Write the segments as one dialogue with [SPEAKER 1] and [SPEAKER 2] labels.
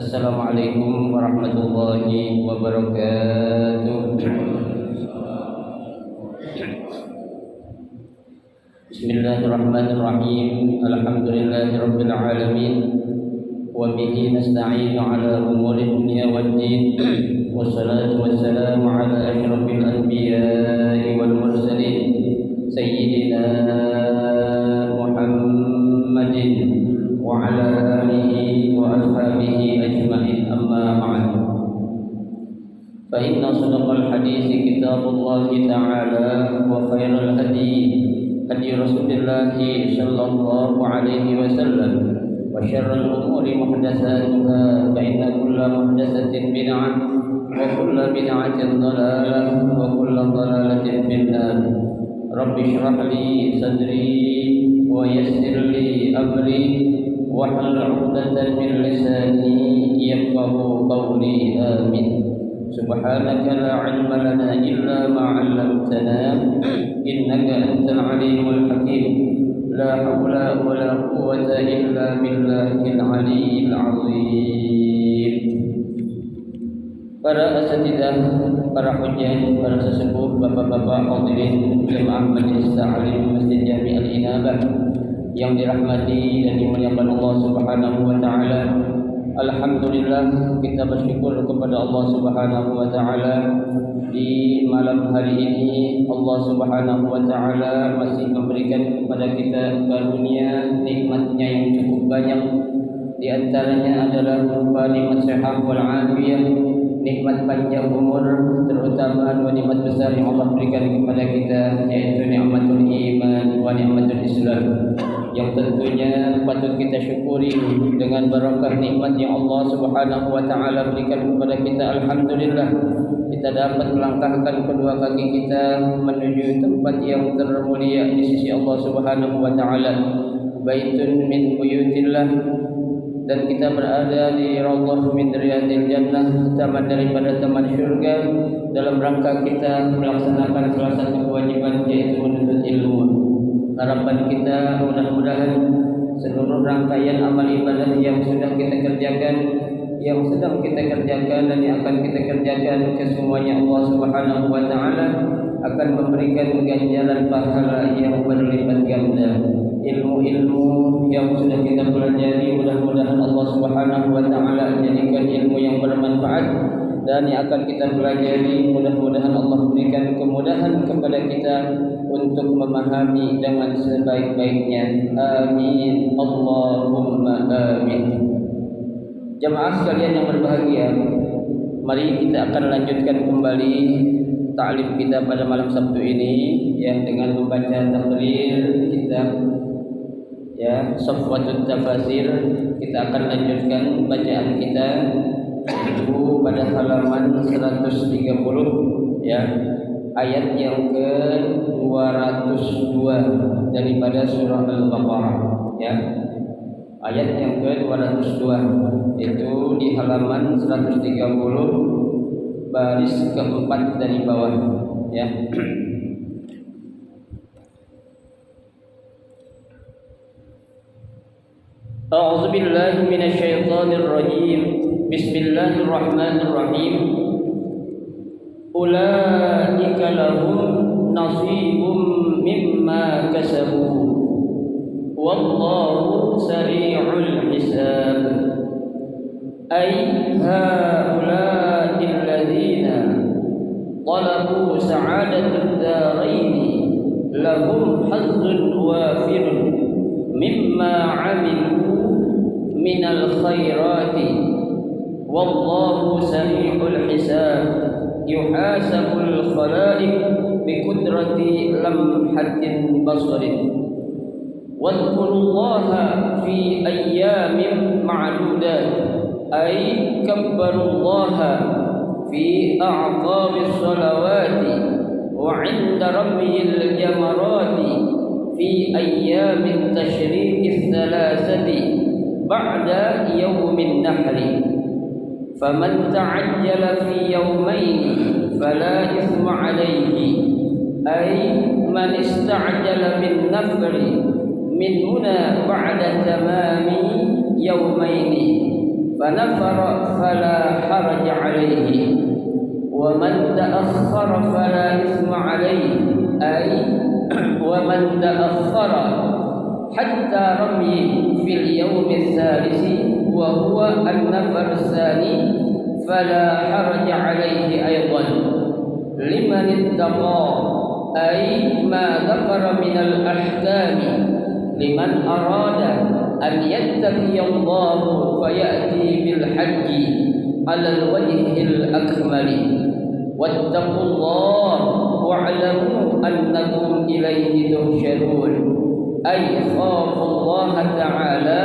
[SPEAKER 1] Assalamualaikum warahmatullahi wabarakatuh. Bismillahirrahmanirrahim. Alhamdulillahirabbil alamin. Wa bihi nasta'inu ala umuri dunya waddin. Wassalatu wassalamu ala asyrafil anbiya'i wal mursalin sayyidina Muhammadin wa ala alihi wa ashabihi ajma'in, amma ba'd. Fa inna sadaqal hadithi kitabullahi ta'ala wa khairal hadi Rasulillahi sallallahu alaihi wasallam wa syarrul umuri muhdatsatuha fa inna kulla muhdatsatin bid'ah wa kulla bid'atin dhalalah wa kulla dhalalatin finnar. Rabbi shrah li sadri wa yassir li amri wahlul 'uqdatam min lisani yafqahu qawli. Amin. Subhanaka la 'ilma lana illa ma 'allamtana innaka antal 'alimul hakim. La haula wa la quwwata illa billahil 'aliyyil 'azim. Para asatidzah, para hujjah, para sesepuh, bapak-bapak hadirin jemaah Majelis Ta'lim Masjid Jami' Al-Inabah yang dirahmati dan dimuliakan Allah Subhanahu wa taala. Alhamdulillah, kita bersyukur kepada Allah Subhanahu wa taala di malam hari ini Allah Subhanahu wa taala masih memberikan kepada kita karunia nikmat-Nya yang cukup banyak. Di antaranya adalah berupa nikmat sehat wal afiyah, nikmat panjang umur, terutama dua nikmat besar yang Allah berikan kepada kita, yaitu nikmatul iman wa nikmatul Islam, yang tentunya patut kita syukuri dengan barakah nikmat yang Allah Subhanahu wa taala berikan kepada kita. Alhamdulillah, kita dapat melangkahkan kedua kaki kita menuju tempat yang termulia di sisi Allah Subhanahu wa taala, baitun min buyutillah, dan kita berada di raudhah min riyadil jannah, taman daripada taman syurga, dalam rangka kita melaksanakan salah satu kewajiban, yaitu menuntut ilmu. Harapan kita mudah-mudahan seluruh rangkaian amal ibadah yang sudah kita kerjakan, yang sedang kita kerjakan, dan yang akan kita kerjakan, kesemuanya Allah Subhanahu wa taala akan memberikan ganjaran pahala yang berlipat ganda. Ilmu-ilmu yang sudah kita pelajari, mudah-mudahan Allah Subhanahu wa taala jadikan ilmu yang bermanfaat, dan yang akan kita pelajari mudah-mudahan Allah berikan kemudahan kepada kita untuk memahami dengan sebaik-baiknya. Amin, Allahumma amin. Jamaah sekalian yang berbahagia, mari kita akan lanjutkan kembali ta'lim kita pada malam Sabtu ini, yang dengan membaca takrir kitab Safwatut Tafasir. Kita akan lanjutkan bacaan kita itu pada halaman 130, ayat yang ke-202 daripada surah Al-Baqarah, ayat yang ke-202 itu di halaman 130 baris keempat dari bawah, A'udzu billahi minasy syaithanir rajim. Bismillahirrahmanirrahim. Ulaika lahum nasibum mimma kasabu wallahu sari'ul hisab. Ay haula'i alladziina talabu sa'adatud darain lahum hazzun wafirun mimma 'amilu minal khairati wallahu sari'ul hisab. Yuhasabul khalaiq biqudrati lamhatin basarin. Wadhkurullaha fi ayyamin ma'dudat ay kabbarullaha fi a'qabis salawati wa 'inda ramyil jamarati fi ayyamin tashriqis thalathati ba'da yawmin nahri. Faman ta'ajjala fi yawmayn fala ithma alayhi ay man ista'jala bin nafri min huna ba'da tamami yawmayn fanafara fala haraj alaihi wa man ta'akhkhara fala ithma alaihi ay wa man ta'akhkhara hatta rami fil yawm ats-thalith wa huwa an-nafar ats-tsani fala haraj alaihi aydan liman ittaqa ay ma dzakara min al-ahkami liman arada an yattaqiyallahu fayati bil hajji ala al-wajhil akmali wattaqullaha wa'lamu annakum ilayhi tuhsyarun ay khafullaha ta'ala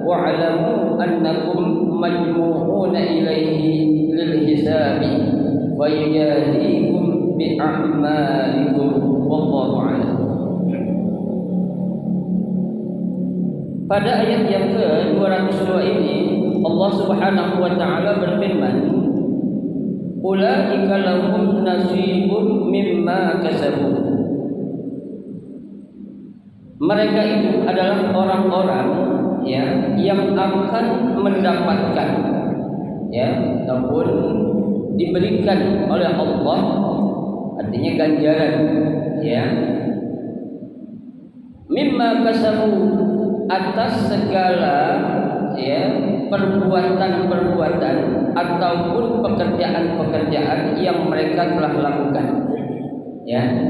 [SPEAKER 1] wa'lamu annakum majmu'una ilayhi lil hisabi wa yujazikum bi a'malikum wallahu a'lam. Pada ayat yang ke-202 ini Allah Subhanahu wa taala berfirman, ulaika lahum nasibun mimma kasabu. Mereka itu adalah orang-orang yang akan mendapatkan ataupun diberikan oleh Allah, artinya ganjaran mimma kasabu, atas segala perbuatan-perbuatan ataupun pekerjaan-pekerjaan yang mereka telah lakukan.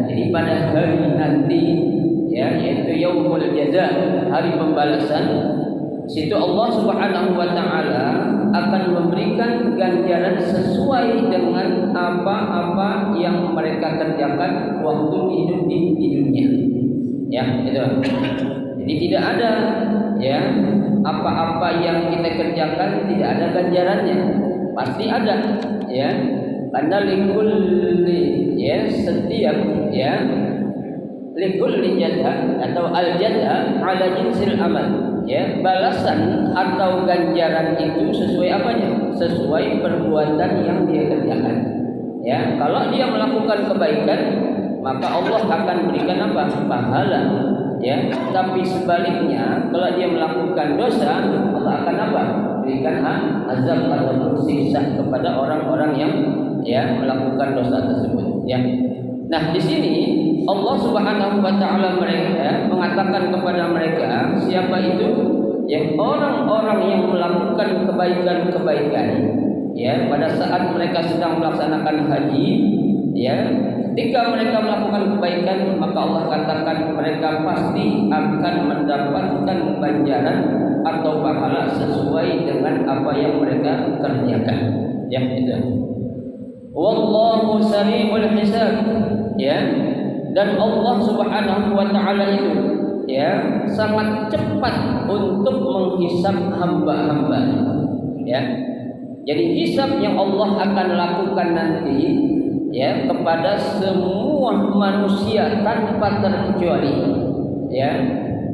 [SPEAKER 1] Jadi pada hari nanti yaitu yaumul jaza, hari pembalasan, situ Allah Subhanahu wa taala akan memberikan ganjaran sesuai dengan apa-apa yang mereka kerjakan waktu hidup di dunia. Itu. Jadi tidak ada apa-apa yang kita kerjakan tidak ada ganjarannya. Pasti ada karena likulli setiap likulli jazaa atau al jazaa ala jinsil amal. Balasan atau ganjaran itu sesuai apanya? Sesuai perbuatan yang dia kerjakan. Kalau dia melakukan kebaikan, maka Allah akan berikan apa? Pahala. Tapi sebaliknya kalau dia melakukan dosa, Allah akan apa? Berikan azab atau siksa kepada orang-orang yang melakukan dosa tersebut. Nah, di sini Allah Subhanahu wa taala mengatakan kepada mereka, siapa itu? Orang-orang yang melakukan kebaikan-kebaikan pada saat mereka sedang melaksanakan haji, ketika mereka melakukan kebaikan, maka Allah katakan mereka pasti akan mendapatkan ganjaran atau pahala sesuai dengan apa yang mereka kerjakan. Itu. Wallahu sari'ul hisab. Dan Allah Subhanahu wa taala itu sangat cepat untuk menghisab hamba-hamba. Jadi hisab yang Allah akan lakukan nanti kepada semua manusia tanpa terkecuali.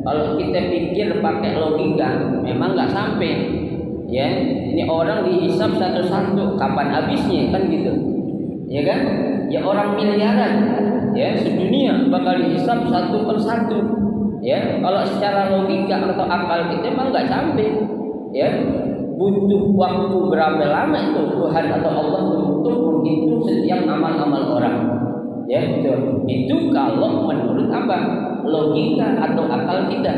[SPEAKER 1] Kalau kita pikir pakai logika, memang nggak sampai. Ini orang dihisab satu-satu, kapan habisnya kan gitu? Kan? Orang miliaran, sedunia bakal dihisab satu persatu. Kalau secara logika atau akal kita memang nggak sampai. Butuh waktu berapa lama itu Tuhan atau Allah untuk menghitung setiap amal-amal orang. Itu kalau menurut apa? Logika atau akal kita.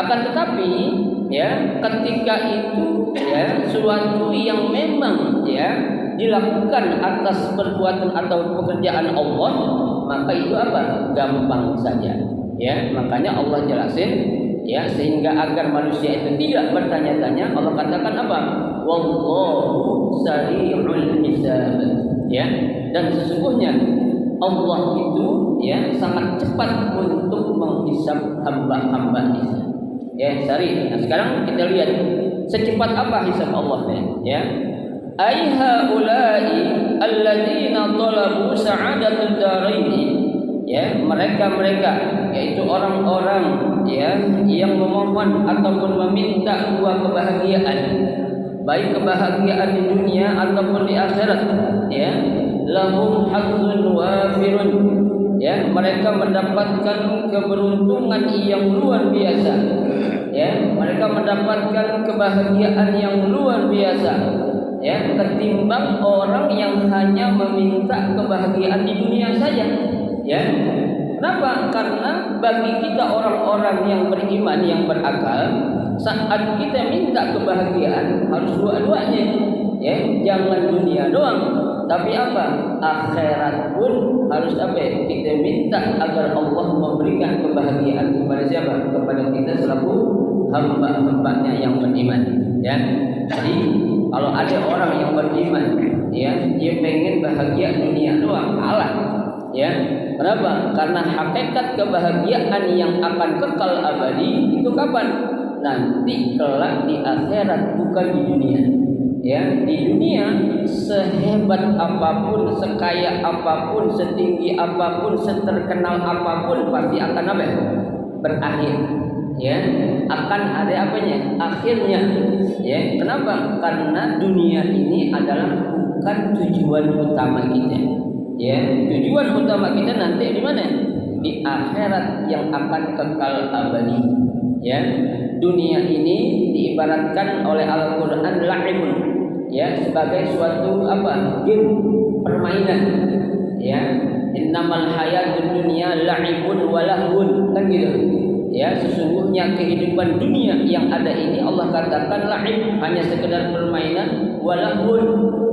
[SPEAKER 1] Akan tetapi ketika itu suatu yang memang dilakukan atas perbuatan atau pekerjaan Allah, maka itu apa? Gampang saja. Makanya Allah jelasin sehingga agar manusia itu tidak bertanya-tanya, Allah katakan apa? Wallahu sari'ul hisab. Dan sesungguhnya Allah itu sangat cepat untuk menghisab hamba-hambanya. Nah, sekarang kita lihat secepat apa hisab Allah ai haula'i alladzina talabu sa'adatud daraini. Mereka yaitu orang-orang yang memohon ataupun meminta dua kebahagiaan, baik kebahagiaan di dunia ataupun di akhirat. Lahum hazzun wafirun. Mereka mendapatkan keberuntungan yang luar biasa. Mereka mendapatkan kebahagiaan yang luar biasa, ya, ketimbang orang yang hanya meminta kebahagiaan di dunia saja, ya. Kenapa? Karena bagi kita orang-orang yang beriman, yang berakal, saat kita minta kebahagiaan harus dua-duanya, ya, jangan dunia doang, tapi apa? Akhirat pun harus apa? Kita minta agar Allah memberikan kebahagiaan kepada siapa? Kepada kita selaku hamba-hambanya yang beriman, ya. Jadi kalau ada orang yang beriman, ya, dia pengen bahagia dunia doang, salah, ya. Kenapa? Karena hakikat kebahagiaan yang akan kekal abadi itu kapan? Nanti kelak di akhirat, bukan di dunia. Ya, di dunia sehebat apapun, sekaya apapun, setinggi apapun, seterkenal apapun pasti akan apa? Berakhir. Ya, akan ada apanya? Akhirnya. Ya, kenapa? Karena dunia ini adalah bukan tujuan utama kita. Ya, tujuan utama kita nanti di mana? Di akhirat yang akan kekal abadi. Ya, dunia ini diibaratkan oleh Al-Qur'an la'ibun, ya, sebagai suatu apa? Game, permainan. Ya, innamal hayatud dunya la'ibun wa lahwun, kan gitu. Ya, sesungguhnya kehidupan dunia yang ada ini Allah katakan la'ib, hanya sekedar permainan, wa lahwun,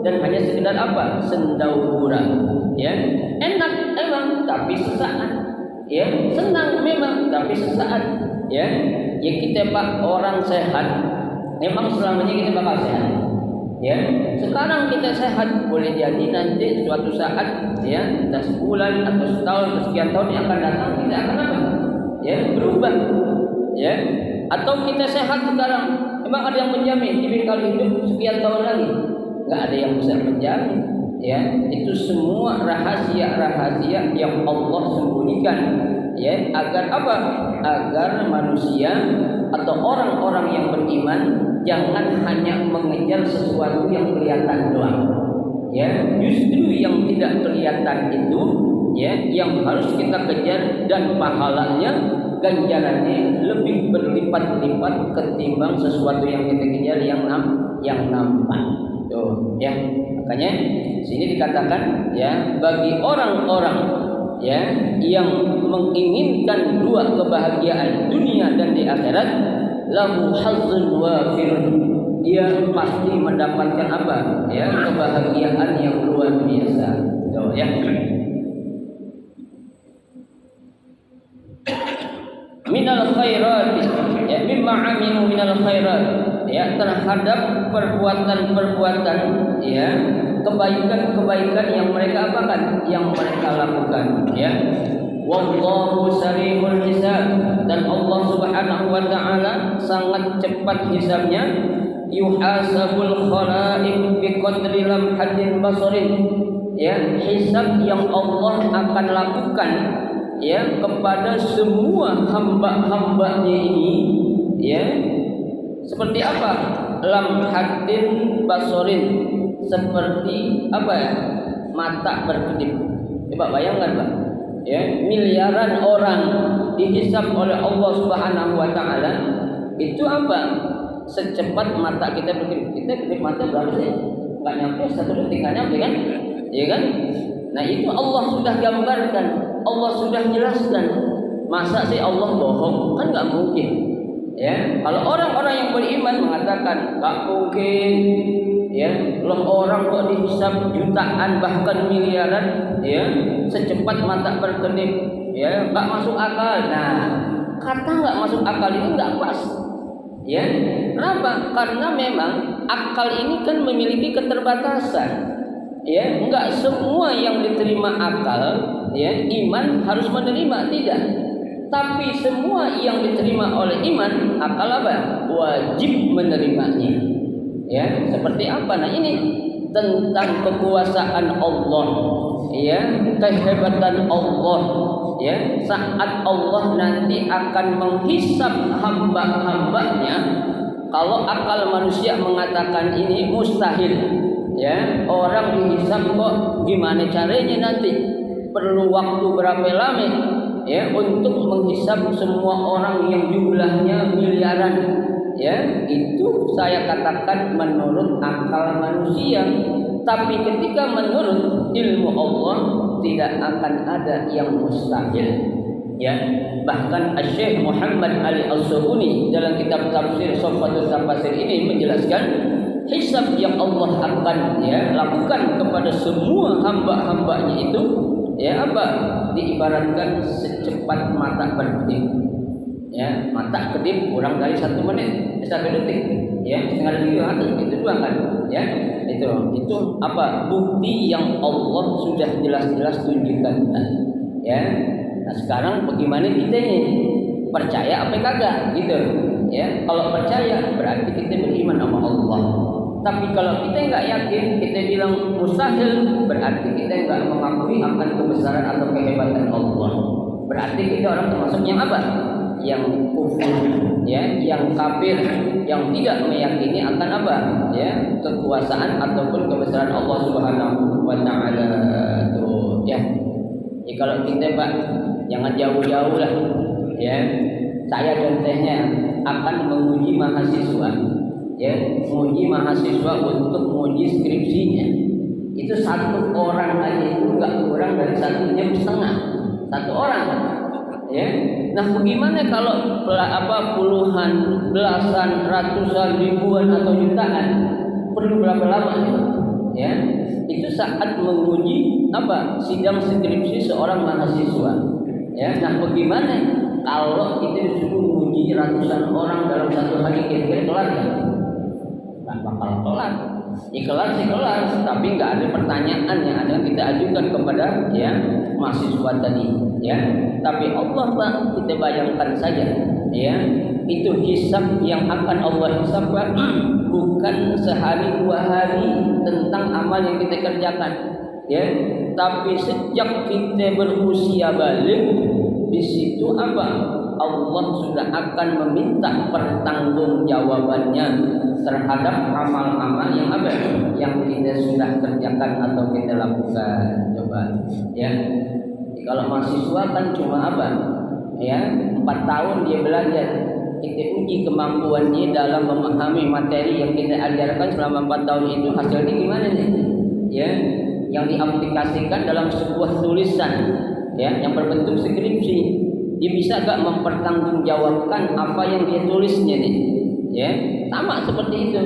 [SPEAKER 1] dan hanya sekedar apa? Sendau-gurau. Ya, enak emang tapi sesaat, ya, senang memang tapi sesaat, ya. Ya, kita Pak orang sehat, memang selamanya kita bakal sehat, ya. Sekarang kita sehat, boleh jadi nanti suatu saat, ya, entah sebulan atau setahun atau sekian tahun yang akan datang kita akan apa? Ya, berubah, ya. Atau kita sehat sekarang, memang ada yang menjamin ini kalau hidup sekian tahun lagi? Nggak ada yang bisa menjamin. Ya, itu semua rahasia-rahasia yang Allah sembunyikan, ya, agar apa? Agar manusia atau orang-orang yang beriman jangan hanya mengejar sesuatu yang kelihatan doang. Ya, justru yang tidak kelihatan itu, ya, yang harus kita kejar, dan pahalanya, ganjarannya lebih berlipat-lipat ketimbang sesuatu yang kita kejar yang nampak. Tuh, ya. Makanya sini dikatakan, ya, bagi orang-orang, ya, yang menginginkan dua kebahagiaan dunia dan di akhirat, lahu hazzun wafir, dia pasti mendapatkan apa? Ya, kebahagiaan yang luar biasa. Tuh, ya. Minal khairat, ya, mimma amilu minal khairat, ya, terhadap perbuatan-perbuatan, ya, kebaikan-kebaikan yang mereka apakan? Yang mereka lakukan, ya. Wallahu sari'ul hisab, dan Allah Subhanahu wa taala sangat cepat hisabnya. Yuhasabul khalaiq biqadri lamhatin basarin, ya, hisab yang Allah akan lakukan, ya, kepada semua hamba-hambanya ini, ya, seperti apa? Lamhatin basarin, seperti apa ya? Mata berkedip. Coba bayangkan, Pak. Ya, miliaran orang dihisab oleh Allah Subhanahu wa taala. Itu apa? Secepat mata kita berkedip. Kita kedip mata berapa sih? Enggak nyampe 1 detik, enggak nyampe kan? Ya kan? Nah, itu Allah sudah gambarkan, Allah sudah jelaskan. Masa sih Allah bohong? Kan enggak mungkin. Ya, kalau orang-orang yang beriman mengatakan enggak mungkin, ya, orang kok dihisab jutaan bahkan miliaran, ya, secepat mata berkedip, ya, enggak masuk akal. Nah, kata enggak masuk akal ini enggak pas, ya. Kenapa? Karena memang akal ini kan memiliki keterbatasan, ya. Enggak semua yang diterima akal, ya, iman harus menerima, tidak. Tapi semua yang diterima oleh iman, akal apa? Wajib menerimanya. Ya, seperti apa? Nah, ini tentang kekuasaan Allah, ya, kehebatan Allah, ya. Saat Allah nanti akan menghisab hamba-hambanya, kalau akal manusia mengatakan ini mustahil, ya, orang dihisab kok gimana caranya nanti? Perlu waktu berapa lama, ya, untuk menghisab semua orang yang jumlahnya miliaran, ya itu saya katakan menurut akal manusia. Tapi ketika menurut ilmu Allah tidak akan ada yang mustahil. Ya, bahkan Syekh Muhammad Ali As-Sabuni dalam kitab tafsir Sofatul Tafsir ini menjelaskan hisab yang Allah akan lakukan kepada semua hamba-hambanya itu diibaratkan secepat mata berkedip. Ya, mata kedip kurang dari 1 menit, 1 detik, setengah detik itu doang kan, itu apa bukti yang Allah sudah jelas-jelas tunjukkan, ya. Nah sekarang bagaimana kita ini percaya apa kagak, gitu, ya. Kalau percaya berarti kita beriman sama Allah. Tapi kalau kita nggak yakin, kita bilang mustahil, berarti kita nggak mengakui akan kebesaran atau kehebatan Allah. Berarti kita orang termasuk yang apa? Yang kufur, yang kafir, yang tidak meyakini akan apa, kekuasaan ataupun kebesaran Allah Subhanahu wa taala. Tuh, ya. Kalau kita Pak, jangan jauh-jauh lah, Saya contohnya akan menguji mahasiswa, menguji mahasiswa untuk menguji skripsinya. Itu 1 orang aja itu nggak kurang dari 1,5 jam, 1 orang. Nah bagaimana kalau puluhan, belasan, ratusan, ribuan atau jutaan? Perlu berapa lama? Itu saat menguji sidang skripsi seorang mahasiswa. Nah bagaimana kalau kita disuruh menguji ratusan orang dalam 1 hari, kira-kira kelar nggak bakal kelar. Kelar sih kelar, tapi nggak ada pertanyaan yang ada kita ajukan kepada mahasiswa tadi. Tapi Allah Pak, kita bayangkan saja, itu hisab yang akan Allah hisabkan bukan sehari 2 hari tentang amal yang kita kerjakan, tapi sejak kita berusia balik, di situ Allah sudah akan meminta pertanggungjawabannya terhadap amal-amal yang kita sudah kerjakan atau kita lakukan. Coba, kalau mahasiswa kan cuma 4 tahun dia belajar, kita uji kemampuannya dalam memahami materi yang kita ajarkan selama 4 tahun itu, hasilnya gimana nih? Yang diaplikasikan dalam sebuah tulisan, yang berbentuk skripsi. Dia bisa gak mempertanggungjawabkan apa yang dia tulisnya nih? Sama seperti itu.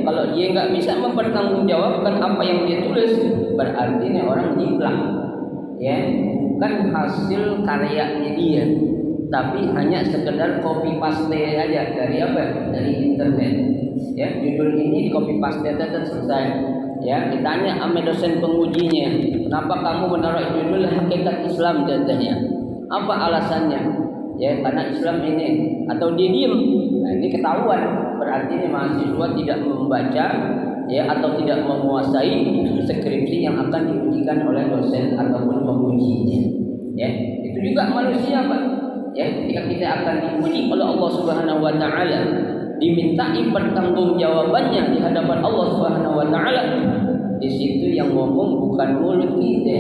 [SPEAKER 1] Kalau dia nggak bisa mempertanggungjawabkan apa yang dia tulis, berarti ini orang jiplak. Bukan hasil karyanya dia, tapi hanya sekedar copy paste aja dari internet. Judul ini copy paste saja selesai. Ditanya sama dosen pengujinya, kenapa kamu menaruh judul hakikat Islam contohnya? Apa alasannya? Karena Islam ini, atau dia diem. Nah ini ketahuan, berarti ini mahasiswa tidak membaca atau tidak menguasai skripsi yang akan diujikan oleh dosen ataupun pengujinya. Itu juga manusia Pak. Ketika kita akan diuji oleh Allah Subhanahu wa taala, dimintai pertanggungjawabannya di hadapan Allah Subhanahu wa taala, di situ yang ngomong bukan mulut kita.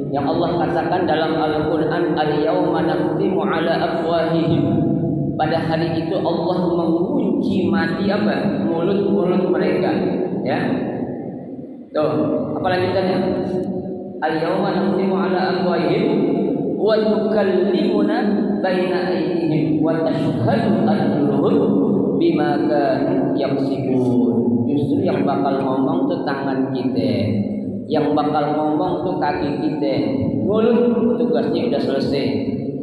[SPEAKER 1] Yang Allah katakan dalam Al-Qur'an, al-yauma nakhtimu ala afwahihim. Pada hari itu Allah mengunci mati mulut-mulut mereka. Tuh, apa lanjutannya? Al-yauma nakhtimu ala afwahihim wa tukallimuna baina aydihim wa tashhadu arjuluhum bima kanu yaksibun. Justru yang bakal ngomong tuh tangan kita, yang bakal ngomong tuh kaki kita. Mulut tugasnya udah selesai,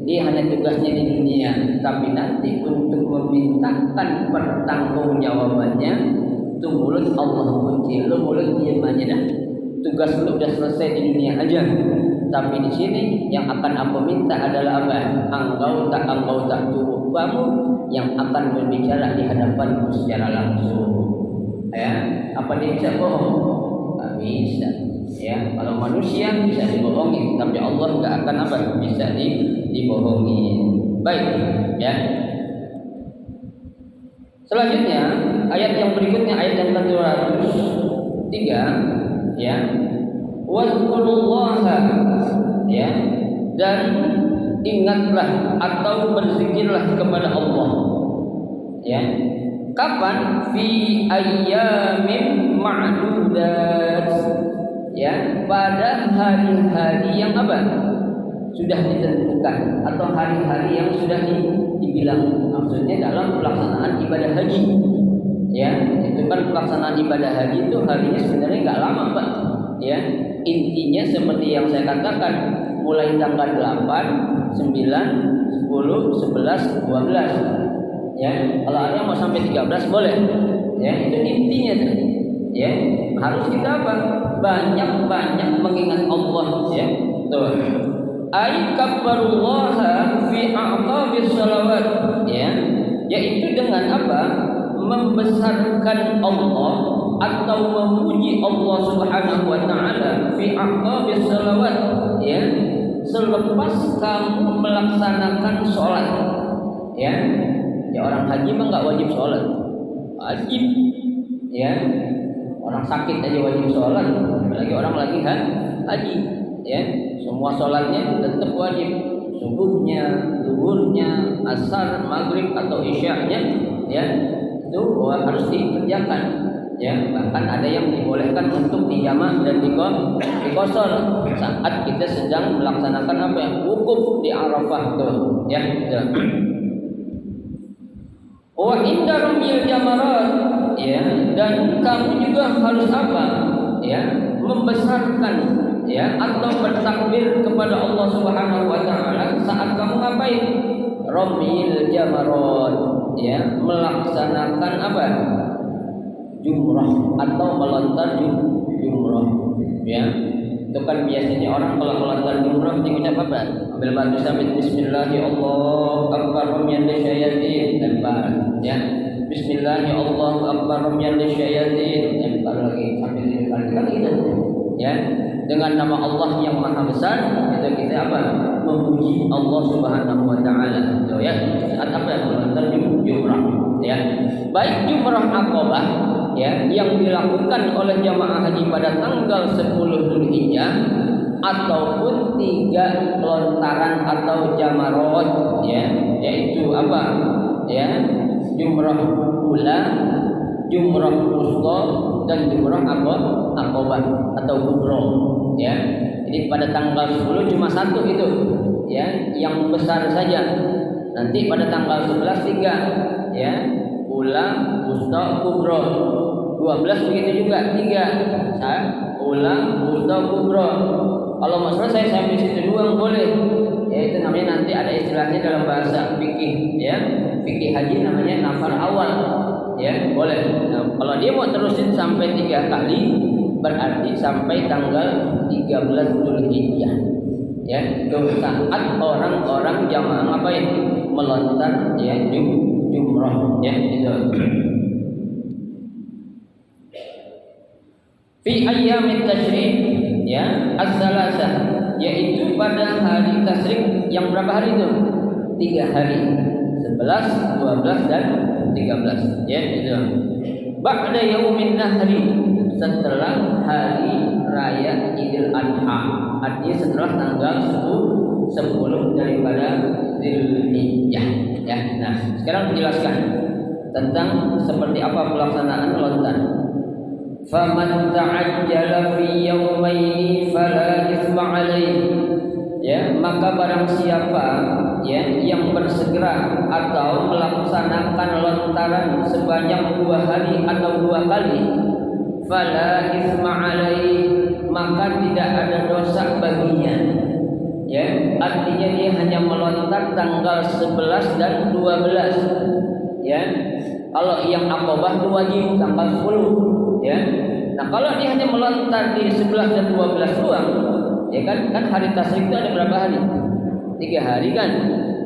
[SPEAKER 1] dia hanya tugasnya di dunia, tapi nanti untuk memintakan pertanggungjawabannya itu mulut Allah kunci. Lu mulut diam aja dah, tugas lu udah selesai di dunia aja. Tapi di sini yang akan aku minta adalah Engkau tak tubuh kamu yang akan berbicara di hadapanku secara langsung. Apa dia bisa bohong? Tak bisa. Kalau manusia bisa dibohongi, tapi Allah nggak akan bisa dibohongi. Baik, Selanjutnya ayat yang berikutnya, ayat yang ke-203, Wazkurullaha, dan ingatlah atau berzikirlah kepada Allah. Ya. Kapan? Fi ayyamin ma'dudat. Ya, pada hari-hari yang apa? Sudah ditentukan atau hari-hari yang sudah dibilang. Maksudnya dalam pelaksanaan ibadah haji. Ya, itu kan pelaksanaan ibadah haji itu harinya sebenarnya nggak lama, Pak. Ya, intinya seperti yang saya katakan, mulai tanggal 8, 9, 10, 11, 12. Ya, kalau ada yang mau sampai 13 boleh. Ya, itu intinya tuh. Ya, harus kita apa? Banyak-banyak mengingat Allah, ya. Tuh. Ai kabbarullaha fi a'qabis shalawat, ya. Yaitu dengan apa? Membesarkan Allah atau memuji Allah Subhanahu wa taala fi a'qabis shalawat, ya. Selepas kamu melaksanakan sholat, ya. Ya, orang haji mah nggak wajib sholat, wajib, ya. Orang sakit aja wajib sholat, apalagi orang lagi haji, ya. Semua sholatnya tetap wajib, subuhnya, zuhurnya, asar, maghrib atau isya'nya, ya, itu harus dikerjakan, ya. Bahkan ada yang dibolehkan untuk dijamak dan dikosor saat kita sedang melaksanakan apa ya, wukuf di Arafah tuh, ya. Wa inda ramyil jamarat, ya, dan kamu juga harus apa? Ya, membesarkan, ya, atau bertakbir kepada Allah Subhanahu wa taala saat kamu ngapain? Ramyil jamarat, ya, melaksanakan apa? Jumrah atau melontar jumrah, ya. Itu kan biasanya orang kalau melontar jumrah mengucap apa? Ambil batu sabit, bismillahirrahmanirrahim, Allahu akbar, ramyan lisyayatin, lempar, ya. Bismillahirrahmanirrahim, Allahu akbar, ramyan lisyayatin, lempar lagi sampai 3 kali. Kan gitu, ya. Dengan nama Allah yang Maha Besar, itu kita apa? Memuji Allah Subhanahu wa taala. So, ya, saat apa? Melontar jumrah, ya. Baik jumrah Aqabah, ya, yang dilakukan oleh jamaah haji pada tanggal 10 Dzulhijjah ataupun 3 lontaran atau jamarat, ya, yaitu apa? Ya, jumrah ula, jumrah wusta, dan jumrah Aqabah atau kubra, ya. Jadi pada tanggal 10 cuma satu itu, ya, yang besar saja. Nanti pada tanggal 11 3, ya, ula, wusta, kubra. 12 begitu juga 3, ula, wusta, kubra. Kalau masalah saya sampai situ doang boleh. Ya, itu namanya nanti ada istilahnya dalam bahasa fikih, ya. Fikih haji namanya nafar awal. Ya, boleh. Nah, kalau dia mau terusin sampai 3 kali, berarti sampai tanggal 13 Dzulhijjah. Ya, itu saat orang-orang jamaah ngapain? Melontar, ya, jumrah, ya, itu. Fi ayyamit tasyrik, ya, as-salasah, yaitu pada hari tasyrik yang berapa hari itu? 3 hari. 11, 12 dan 13, ya, itu. Ba'da yaumin nahri, setelah hari raya Idul Adha, artinya setelah tanggal 10 daripada Dzulhijjah, ya. Nah, sekarang dijelaskan tentang seperti apa pelaksanaan lontar. Faman ta'ajjala fi yawmaini fala ithma alaihi, ya, maka barang siapa, ya, yang bersegera atau melaksanakan lontaran sebanyak 2 hari atau 2 kali, fala ithma alaihi, maka tidak ada dosa baginya, ya. Artinya dia hanya melontar tanggal 11 dan 12, ya. Kalau yang Aqabah itu wajib tanggal 10, ya. Nah, kalau dia hanya melontar di 11 dan 12 doang, ya kan hari tasyrik itu ada berapa hari? 3 hari kan?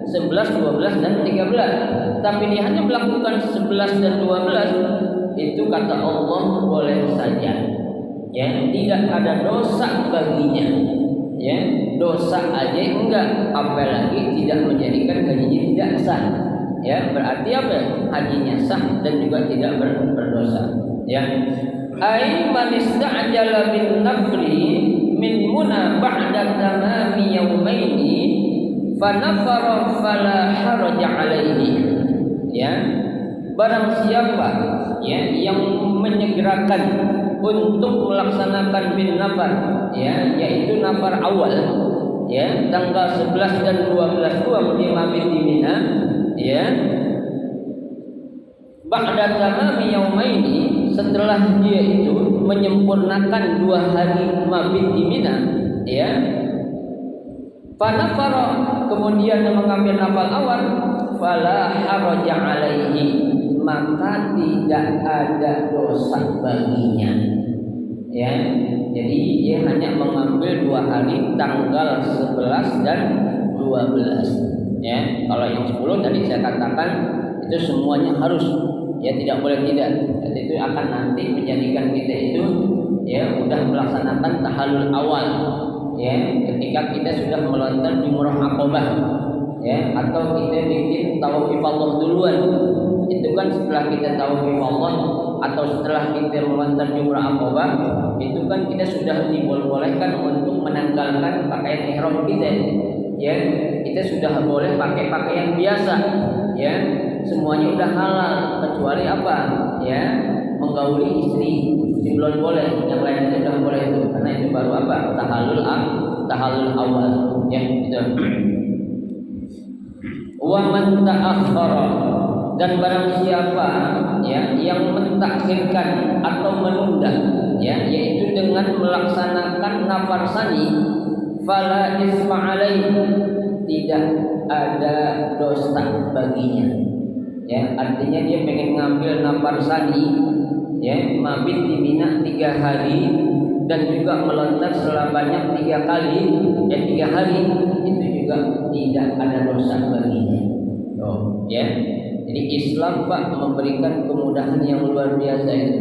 [SPEAKER 1] 11, 12 dan 13. Tapi dia hanya melakukan 11 dan 12, itu kata Allah boleh saja. Ya, tidak ada dosa baginya. Ya, dosa aja enggak, apalagi tidak menjadikan hajinya tidak sah. Ya, berarti apa? Hajinya sah dan juga tidak berdosa. Ya. Ai man ista'jala bin nafri min muna ba'da tamami yaumaini fa nafara fala haraja alaihi, ya. barang siapa ya yang menyegerakan untuk melaksanakan bin nafar ya, yaitu nafar awal ya, tanggal 11 dan 12 dia mabit di Mina ya, ba'da tamami yaumaini, setelah dia itu menyempurnakan 2 hari mabit di Mina ya, fanafara, kemudian dia mengambil nafal awal, fala haraja alaihi, maka tidak ada dosa baginya ya. Jadi dia hanya mengambil 2 hari tanggal 11 dan 12 ya. Kalau yang 10 tadi saya katakan itu semuanya harus ya, tidak boleh tidak. Jadi itu akan nanti menjadikan kita itu ya udah melaksanakan tahallul awal ya, ketika kita sudah melontar jumrah Aqabah ya, atau kita bikin tawaf ifadah duluan. Itu kan setelah kita tawaf ifadah atau setelah kita melontar jumrah Aqabah, itu kan kita sudah dibolehkan untuk menanggalkan pakaian ihram kita ya. Kita sudah boleh pakai pakaian biasa ya, semuanya udah halal kecuali apa ya, menggauli istri itu belum boleh, yang lain itu udah boleh itu, karena itu baru apa, tahallul awal ya gitu. Wa man ta'akhkhara, dan barang siapa ya yang mentakhirkan atau menunda ya, yaitu dengan melaksanakan nafar sani, fala isma alaihi, tidak ada dosa baginya ya. Artinya dia pengen ngambil nafar sani ya, mabit di Mina 3 hari dan juga melontar sebanyak 3 kali ya, 3 hari, itu juga tidak ada dosa baginya. Oh ya. Jadi Islam Pak memberikan kemudahan yang luar biasa itu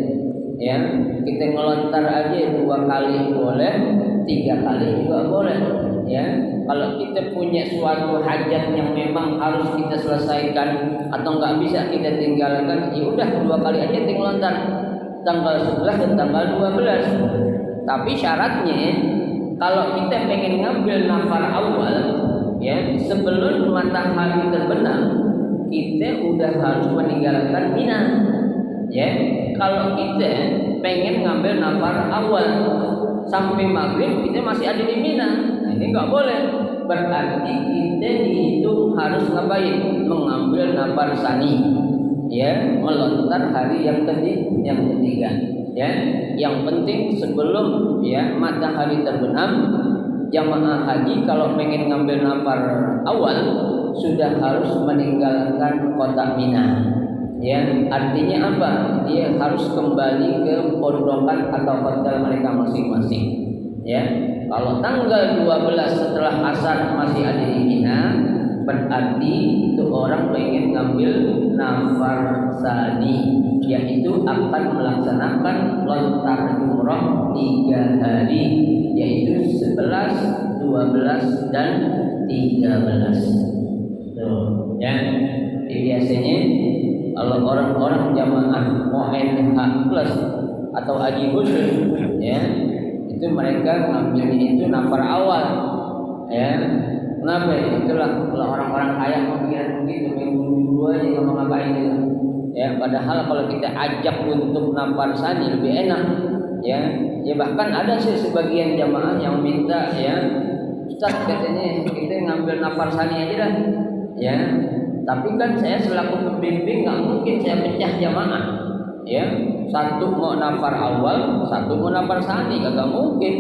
[SPEAKER 1] ya. Kita ngelontar aja 2 kali boleh, 3 kali juga boleh ya. Kalau kita punya suatu hajat yang memang harus kita selesaikan atau nggak bisa kita tinggalkan, ya udah 2 kali aja kita ngelontar, tanggal 11 dan tanggal 12. Tapi syaratnya kalau kita pengen ngambil nafar awal ya, sebelum matahari terbenam, kita udah harus meninggalkan Mina ya. Kalau kita pengen ngambil nafar awal sampai maghrib kita masih ada di Mina, nah ini nggak boleh. Berarti kita dihitung harus ngapain? Mengambil nafar sani ya, melontar hari yang ketiga ya. Yang penting sebelum ya matahari terbenam, jamaah haji kalau pengen ngambil nafar awal sudah harus meninggalkan kota Mina ya. Artinya apa? Dia harus kembali ke pondokan atau hotel mereka masing-masing ya. Kalau tanggal 12 setelah asar masih ada di Mina, berarti itu orang pengen ngambil nafar sani, yaitu akan melaksanakan lontar jumrah 3 hari, yaitu 11, 12 dan 13. Tuh, ya. Jadi biasanya kalau orang-orang jamaah ONH plus atau haji khusus ya, itu mereka ngambilnya itu nafar awal ya. Kenapa? Itulah kalau orang-orang kaya mengira begitu, minggu aja nggak mau ngapain gitu ya. Padahal kalau kita ajak untuk nafar sani lebih enak ya. Ya bahkan ada sih sebagian jamaah yang minta ya, Ustaz katanya kita ngambil nafar sani aja dah ya. Tapi kan saya selaku pembimbing nggak mungkin saya pecah jamaah ya. Satu mau nafar awal, satu mau nafar sani, kagak mungkin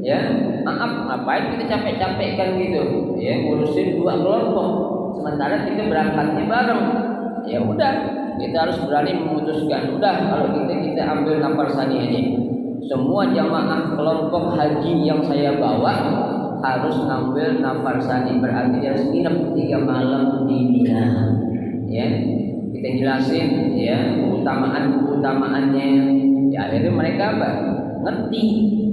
[SPEAKER 1] ya. Maaf, ngapain kita capek-capekkan gitu ya, ngurusin 2 kelompok sementara kita berangkatnya bareng. Ya udah, kita harus berani memutuskan, udah kalau kita ambil nafar sani aja. Semua jamaah kelompok haji yang saya bawa harus ngambil nafar sani, berarti dia harus nginep 3 malam di Mina ya. Kita jelasin ya keutamaannya ya, akhirnya mereka apa? Ngerti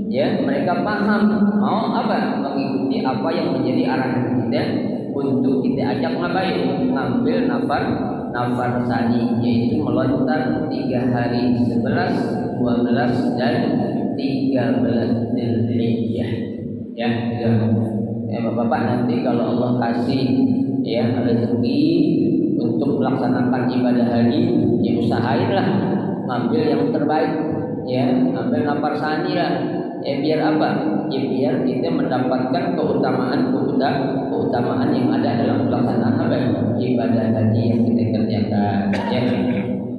[SPEAKER 1] ya, mereka paham mau apa, mengikuti apa yang menjadi arahan kita untuk kita ajak ngapain? Ngambil nafar sani, yaitu melontar 3 hari 11, 12 dan 13 Dzulhijjah ya. Ya Bapak-bapak, nanti kalau Allah kasih ya rezeki untuk melaksanakan ibadah haji, ya usahainlah ngambil yang terbaik, ya ambil nafar sani lah, ya biar apa? Ya biar kita mendapatkan keutamaan yang ada dalam pelaksanaan apa? Ibadah haji yang kita kerjakan, ya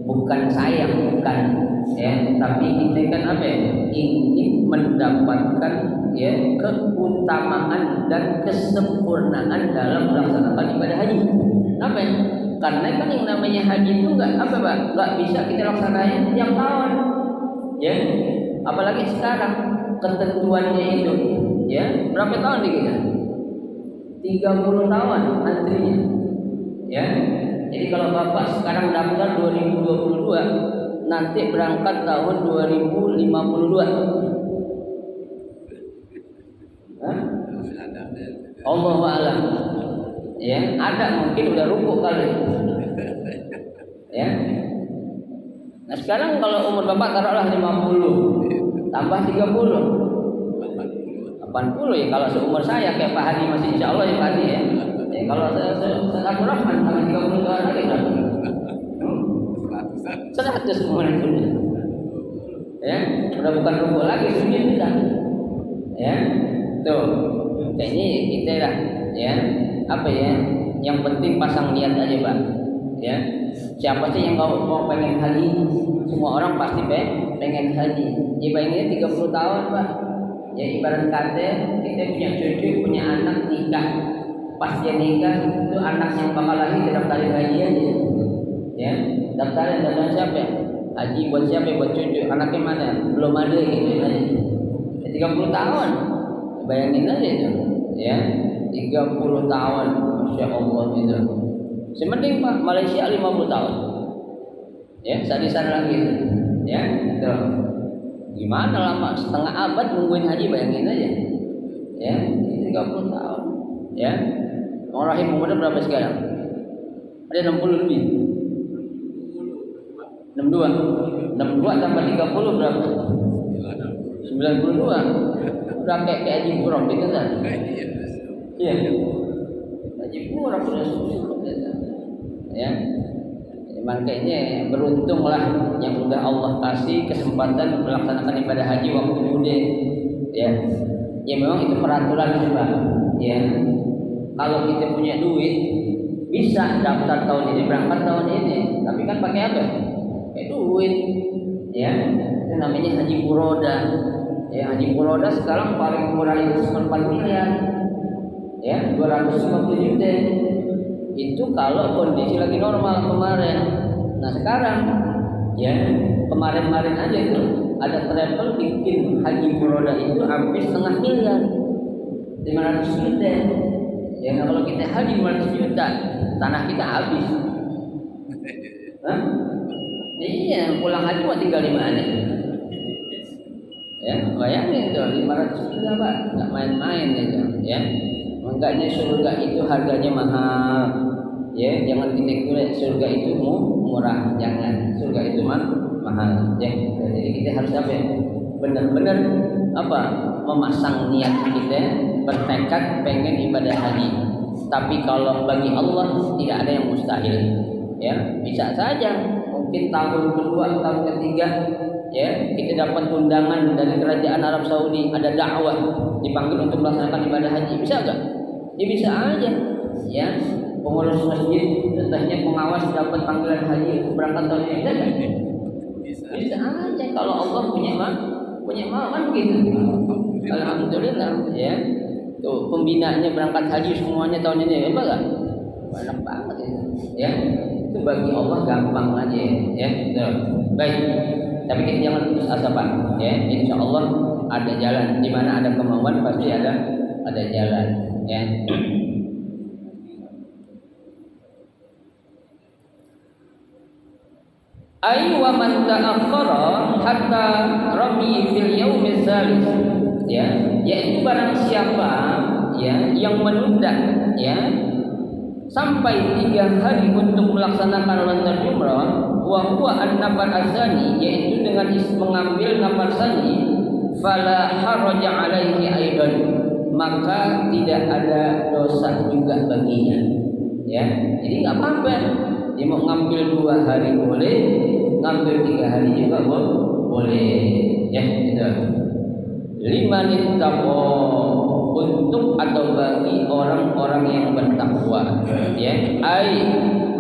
[SPEAKER 1] bukan sayang, bukan, ya tapi kita kan apa? Ingin mendapatkan ya keutamaan dan kesempurnaan dalam melaksanakan ibadah haji. Apa ya? Karena kan yang namanya haji itu nggak bisa kita laksanain tiap tahun, ya. Apalagi sekarang ketentuannya itu, ya berapa tahun nih kita? 30 tahun antrinya, ya. Jadi kalau bapak sekarang daftar 2022, nanti berangkat tahun 2052. Allahu a'lam. Ya, ada mungkin udah rukuk kali. Ya. Nah, sekarang kalau umur Bapak taruhlah 50, tambah 30. 80 ya kalau seumur saya kayak Pak Hadi masih insya Allah ya Pak Hadi ya. Ya kalau saya Abdul Rahman tambah 30 tahun lagi berapa? 100 umurnya sudah. Ya, udah bukan rukuk lagi sudah. Ya. Tuh. Kayaknya kita lah, ya apa ya? Yang penting pasang niat aja Pak. Ya, siapa sih yang mau pengen haji? Semua orang pasti pengen haji. Ya bayangin 30 tahun Pak. Ya ibarat kata kita punya cucu, punya anak nikah. Pas dia nikah itu anak yang bakal lahir kita daftarin haji aja. Ya, daftarin siapa? Haji buat siapa? Buat cucu. Anaknya mana? Belum ada gitu aja. Ya, 30 tahun. Bayangin aja itu, ya 30 tahun, Masya Allah itu. Semending Pak Malaysia 50 tahun, ya sadisar lagi, ya. Tuh. Gimana lama setengah abad nungguin haji, bayangin aja, ya 30 tahun, ya. Orang rahim umurnya berapa sekarang? Ada 60 lebih, 62 tambah 30 berapa? 92. Udah kayak haji murah gitu kan? Iya. Haji murah sudah susah. Ya. Makanya beruntunglah yang udah Allah kasih kesempatan melaksanakan ibadah haji waktu muda. Ya. Ya memang itu peraturan sih Pak. Ya. Kalau kita punya duit bisa daftar tahun ini, berangkat tahun ini. Tapi kan pakai apa? Pakai duit. Ya. Itu namanya haji furoda. Ya, haji furoda sekarang paling murah itu 4 miliar. Ya, 250 juta. Itu kalau kondisi lagi normal kemarin. Nah, sekarang ya, kemarin-kemarin aja itu ada travel bikin haji furoda itu hampir setengah miliar. 500 juta. Ya, nah kalau kita haji 500 juta, tanah kita habis. Hah? Iya, pulang haji mau tinggal di mana? Ya, bayangin tuh 500 juta Pak, nggak main-main gitu, ya. Makanya surga itu harganya mahal, ya. Jangan kita kira surga itu murah, jangan. Surga itu mahal, ya. Jadi kita harus apa? Benar-benar apa? Memasang niat kita, bertekad pengen ibadah haji. Tapi kalau bagi Allah tidak ada yang mustahil, ya. Bisa saja, mungkin tahun kedua, tahun ketiga. Ya, kita dapat undangan dari kerajaan Arab Saudi, ada dakwah dipanggil untuk melaksanakan ibadah haji, bisa enggak? Ya bisa aja, ya. Pengurus masjid, contohnya pengawas dapat panggilan haji untuk berangkat tahun ini, bisa enggak? Bisa aja kalau Allah punya mau kan begitu. Alhamdulillah, ya. Tuh pembinaannya berangkat haji semuanya tahun ini, ya enggak? Banyak banget itu, ya. Itu bagi Allah gampang aja, ya. Tuh. Baik. Tapi kita jangan putus asa Pak, ya. Insya Allah ada jalan. Di mana ada kemauan pasti ada jalan, ya. Ay wa man ta'akhkhara hatta rami fil yaumil tsalits, ya. Yaitu barang siapa, ya, yang menunda, ya, sampai 3 hari untuk melaksanakan lontar umrah, wa huwa an-nafar azani, yaitu dengan mengambil nafar sani, fala haraja alaihi aidan, maka tidak ada dosa juga baginya, ya. Jadi nggak apa-apa Dia mau ngambil 2 hari boleh, ngambil 3 hari juga boleh. Ya, gitu. Liman ittaqa, untuk atau bagi orang-orang yang bertakwa. Ya, ai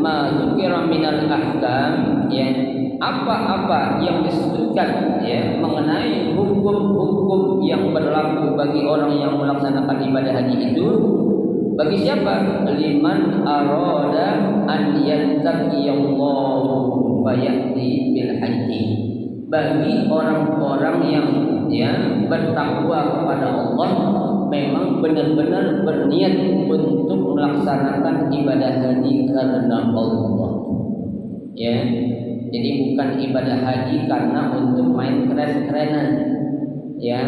[SPEAKER 1] ma dzukira minal ahkam, ya, apa-apa yang disebutkan ya mengenai hukum-hukum yang berlaku bagi orang yang melaksanakan ibadah haji itu. Bagi siapa? Liman arada an yattaqiyallahu fayati bil haji. Bagi orang-orang yang ya bertakwa kepada Allah, memang benar-benar berniat untuk melaksanakan ibadah haji karena Allah. Ya. Jadi bukan ibadah haji karena untuk main keren-kerenan. Ya.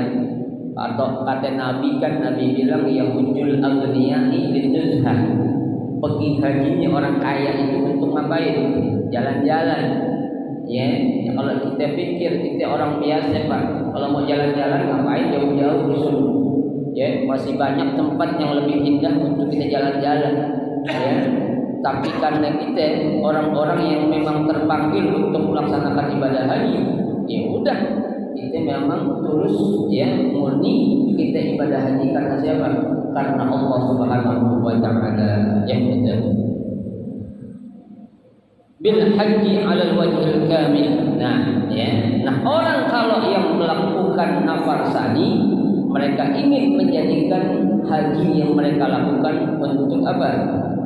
[SPEAKER 1] Atau kata Nabi kan, Nabi bilang yahujul aghniyai linuzha. Pergi hajinya orang kaya itu untuk ngapain? Jalan-jalan. Ya, kalau kita pikir kita orang biasa Pak, kalau mau jalan-jalan ngapain jauh-jauh disuruh. Ya, masih banyak tempat yang lebih indah untuk kita jalan-jalan. Ya. Tapi karena kita orang-orang yang memang terpanggil untuk melaksanakan ibadah haji, ya udah kita memang tulus ya murni kita ibadah haji karena siapa? Karena Allah Subhanahu wa taala. Ya, betul. Bil haji 'alal wajhil kamil. Nah, ya. Nah, orang kalau yang melakukan nafarsani, mereka ingin menjadikan haji yang mereka lakukan untuk apa?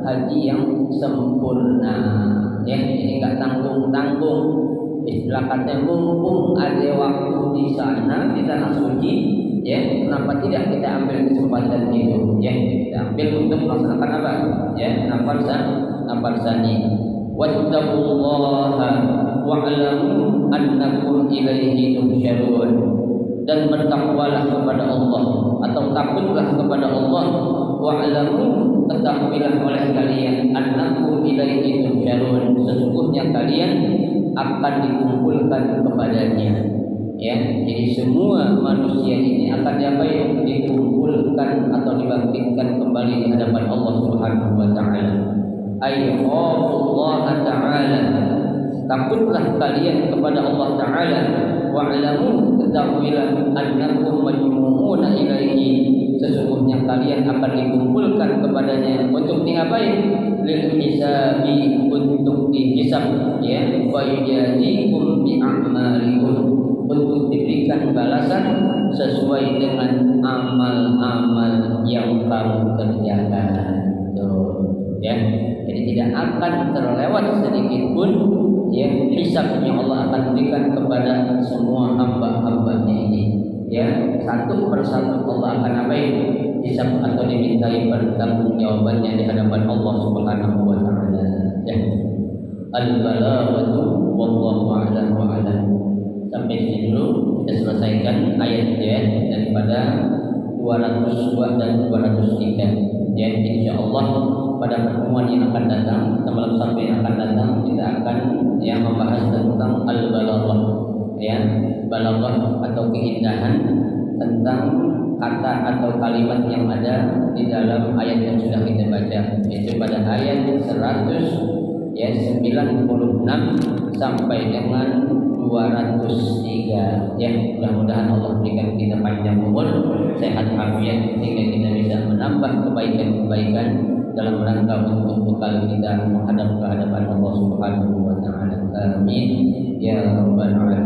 [SPEAKER 1] Haji yang sempurna. Ya, ini enggak tanggung-tanggung. Istilah katanya mumpung ada waktu di sana, di tanah suci, ya, kenapa tidak kita ambil kesempatan itu? Ya, kita ambil untuk melaksanakan apa? Ya, nafarsani. Wattaqullaha wa'lamu annakum ilaihi tuhsyarun. Dan bertakwalah kepada Allah atau takutlah kepada Allah, wa'lamu, ketahuilah oleh kalian, annakum ilaihi tuhsyarun, sesungguhnya kalian akan dikumpulkan kepadanya. Ya, jadi semua manusia ini akan dikumpulkan atau dibangkitkan kembali di hadapan Allah Subhanahu wa taala. Ayyuhullah ta'ala, takutlah kalian kepada Allah Ta'ala, wa'lamu, ketahuilah, annakum majmu'una ilaihi, sesungguhnya kalian akan dikumpulkan kepadanya untuk diapain? Lil hisabi, untuk dihisab, ya, wa yujazikum bi a'malikum, untuk diberikan balasan sesuai dengan amal-amal yang kamu kerjakan. Tuh, ya. Jadi tidak akan terlewat sedikit pun ya hisab yang Allah akan berikan kepada semua hamba-hambanya ini. Ya, satu persatu Allah akan apa ini? Hisab atau dimintai pertanggungjawabannya di hadapan Allah Subhanahu wa taala. Ya. Al-balaghatu wallahu a'lam wa a'lam. Sampai sini dulu kita selesaikan ayat ya daripada 202 dan 203. Ya, insyaallah pada pertemuan yang akan datang, malam Sabtu yang akan datang, kita akan ya membahas tentang al-balaghah, ya, balaghah atau keindahan tentang kata atau kalimat yang ada di dalam ayat yang sudah kita baca, yaitu pada ayat 196 sampai dengan 203. Ya, mudah-mudahan Allah berikan kita panjang umur, sehat afiat, sehingga kita bisa menambah kebaikan-kebaikan dalam rangka untuk bekal kita menghadap ke hadapan Allah Subhanahu wa taala. Amin ya rabbal alamin.